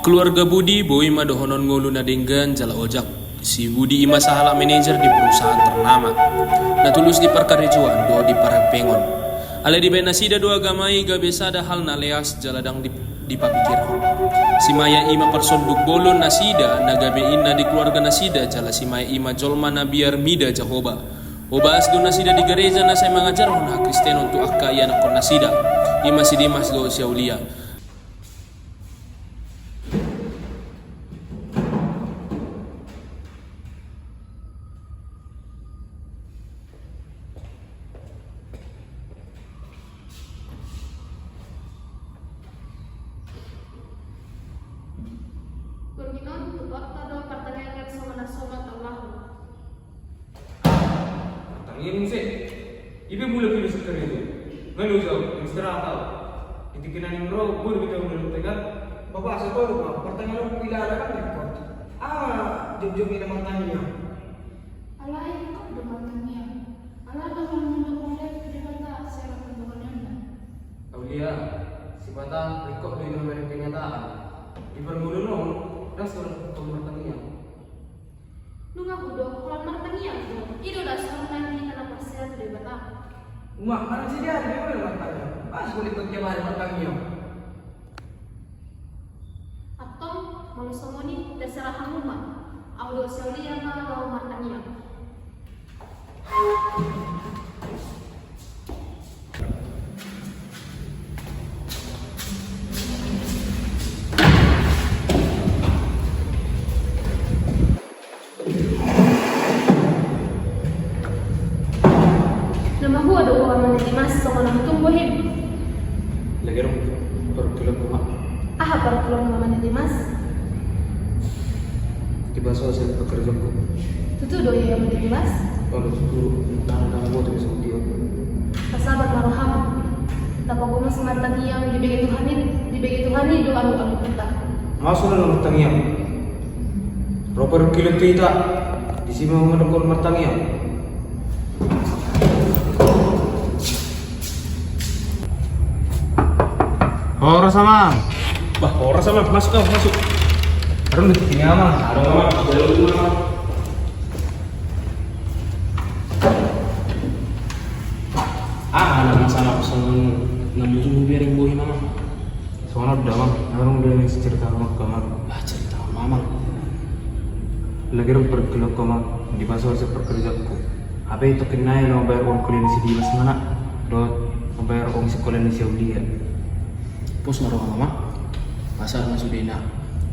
Keluarga Budi boy madohonon ngulu na denggan jala ojak. Si Budi ima sahala manajer di perusahaan ternama. Na tulus di parkarejuan do di parpengon. Ale di bena sida do agamai gabe sada hal na leas jaladang di papikir. Si Maya ima personduk bolon nasida na gabe inna di keluarga nasida jala si Maya ima jolma na biar mida jahoba. Obas do nasida di gereja na saya mengajar hona Kristen untuk akka iya na kon nasida. Ima si Dimas do Syaulia. Kurninon tubak tado pertanyaan sama nasomat Allah. Tangin sih, ibu mulai pilih sekarang itu. Nggak usah, istirahat tahu. Itu kena nimro, boleh kita mulai tegar. Bapak saya tahu pak, pertanyaan pilih ada kan repot. Jom ini matanya. Allah ikut dematnya. Allah akan mendukungnya di mata secara pendokonannya. Aulia, si Bata rekod di nomor kenyataan. Ibu non, dan seorang pemain tangnya. Nunga kudo kolam martanya. Itu dasar nanti tanah pasir dari Batam. Umak mana sih dia? Dia mana matanya? Pas boleh kerja mana matanya? Atau malu somoni dasar hamuma. Audo Syaulia kalau martanya. Nama gua ada orang mana Dimas sama nama tumbuh him. Lagi dong, perkilan rumah. Para pulang mana Dimas. Tiba saya pekerjaanku. Tutu doi yang mana Dimas. Kalau itu tanah buat bisa dia. Kasabat maroham. Dapat gua masih mata yang dibagi Tuhan ini doa anu kita. Masuk dalam tangnya. Proper kilo kita di sini mau mendukung martangnya. Orang sama. Bah, orang sama masuk kau masuk. Harus di sini aman. Ada mama, jalur dulu mama. Anak masalah pesan namun juga biar yang bohi mama. Soalnya udah bang, orang udah nih cerita sama kamar. Bah cerita mama. Lagi orang pergi kamar di pasar saya pekerjaanku. Apa itu kenai lo bayar uang kuliah si Dimas mana? Do bayar uang sekolah di Saudi ya. Pos naruh mama. Pasar masuk dina.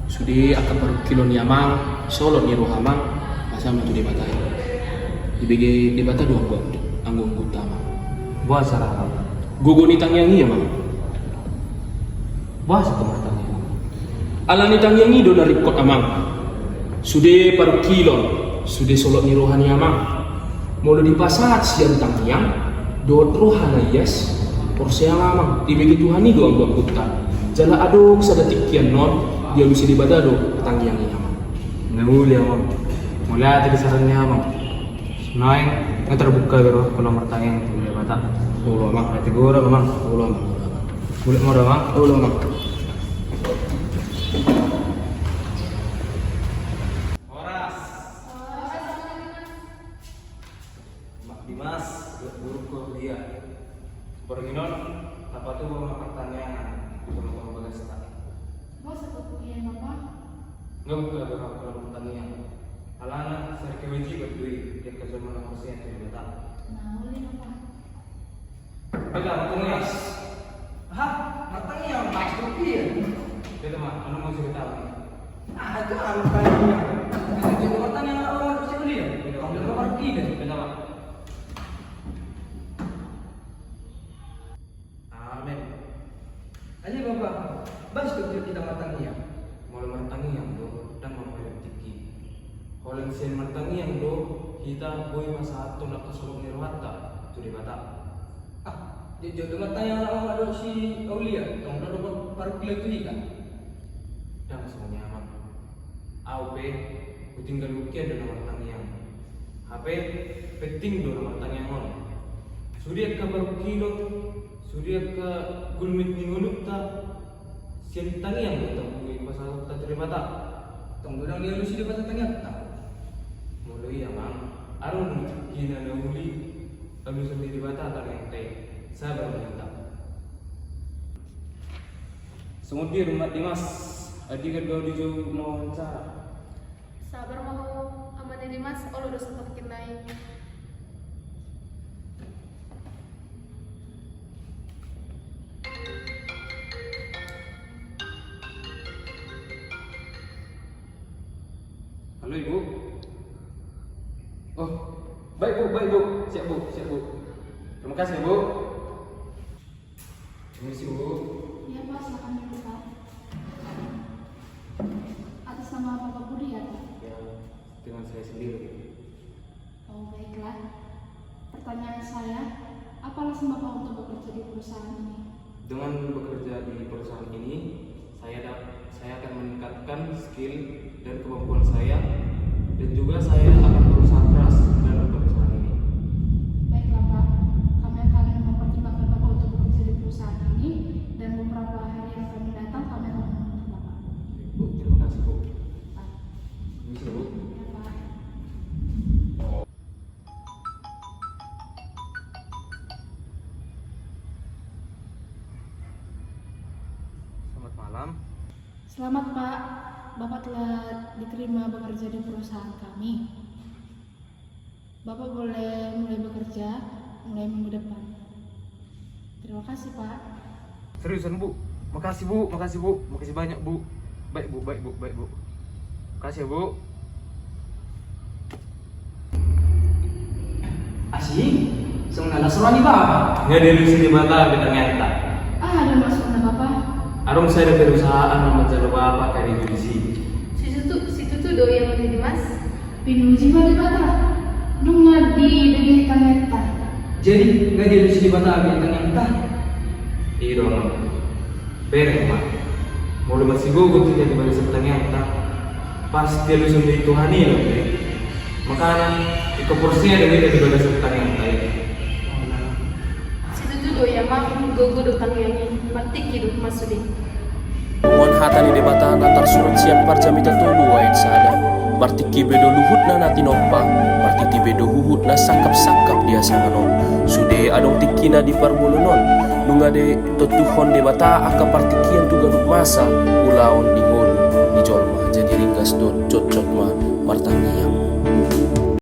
Sudi akan perkilon yamang, solo ni rohamang, masa maju di batai. Di bata dua gua, anggung utama. Buat sarah. Gogo ni tangyang iya mang. Buat satu martangnya. Ala ni tangyang do dari kot amang. Sude perkilon, sude solo ni rohani amang. Molo di pasar siang tangyang, do rohana yes. Porsiang amang, dibagi Tuhan ni do anggung utama. Jala aduk sadatik kian non, dia bisa di bata do tangyang iya mang. Nggak bang. Mulai dari sarannya bang. Naik, yang terbuka baru kalau martangnya itu dia bata. Ulo mang, Berarti gue udah bang. ulo mang. Boleh mau bang? Ulo mang. Horas. Mak Dimas, buruk ke dia. Perginon, apa tuh mau pertanyaan? Kalau bagas tak. Bos satu punya apa? Nggak buka kalau pertanyaan. Alana, saya kewaji berdui dia ke zaman kursi yang tidak tahu. Nah, oleh apa? Baiklah, pengulas. Hah? Matanya masuk dia. Dia teman, anu mau cerita. Itu matanya. Jadi matanya orang bisa beli ya. Kalau nomor 3. Beda pak. Amin. Aja bapak. Bas tuh kita matanya. Mulai martangi yang do dan membayar tinggi. Kalau sen martangi yang do kita boy masa atau nak kesulung nirwata tu di mata. Jadi matanya orang ada si Aulia. Tong ada baru kuliah tu kan. Dan semuanya aman. AUP tinggal ukian dan martangi yang. HP penting do martangi yang on. Sudah kabar kilo, sudah ke gulmit ningunuk ta. Siang tangi yang bertemu pasal tak bata. Tunggu dong dia lusi di bata ternyata. Mulai ya mang, arun kina na uli, lalu sendiri bata tak yang teh, sabar minta. Sungguh rumah Dimas, adik kedua di jauh mau wawancara. Sabar mau aman ini mas, Allah udah sempat kenai. Halo ibu. Oh, baik bu, siap bu. Terima kasih bu. Permisi bu. Iya Pak, silakan dulu Pak. Atas nama Bapak Budi ya Pak? Ya, dengan saya sendiri. Oh baiklah. Pertanyaan saya, apa alasan Bapak untuk bekerja di perusahaan ini? Dengan bekerja di perusahaan ini, saya akan meningkatkan skill dan kemampuan saya, dan juga saya akan berusaha keras dalam perusahaan ini. Baiklah Pak, kami akan mempertimbangkan Bapak untuk bekerja di perusahaan ini dan beberapa hari yang akan mendatang kami akan menemukan Bapak. Bu, terima kasih bu. Pak. Permisi bu. Ya Pak. Selamat malam. Selamat Pak, Bapak telah diterima bekerja di perusahaan kami. Bapak boleh mulai bekerja mulai minggu depan. Terima kasih Pak. Seriusan bu, makasih banyak bu. Baik bu. Makasih ya bu. Asyik, sebenarnya seruan di Bapak. Nggak dari sini bata ternyata. Ada maksudnya Bapak? Arung saya ada perusahaan nama jalan bapak kali di sini. Situ tuh doi yang ada di mas. Pinuji balik Bapak. Nunggu di begi taneta. Jadi nggak dia lusi di Batak ternyata. Iya dong. Bereng mak. Mau lu masih gugut jadi pada ternyata. Pas dia lu sendiri Tuhan ini loh. Makanya di kepursnya ada di pada ternyata ini. Situ tuh doi yang mang gogo datang yang batik hidup mas Sudi. Mohon hatani debatan antar surat siap parjamita tolu wait sada. Martiki bedo luhut na nati noppa, martiti bedo huhut na sakap dia sanganon. Sude adong tikina di parbolonon, nungade totuhon debata aka partikian tu gaduk masa, ulaon di ngolu, di jolma jadi ringkas dot cot ma martangiang.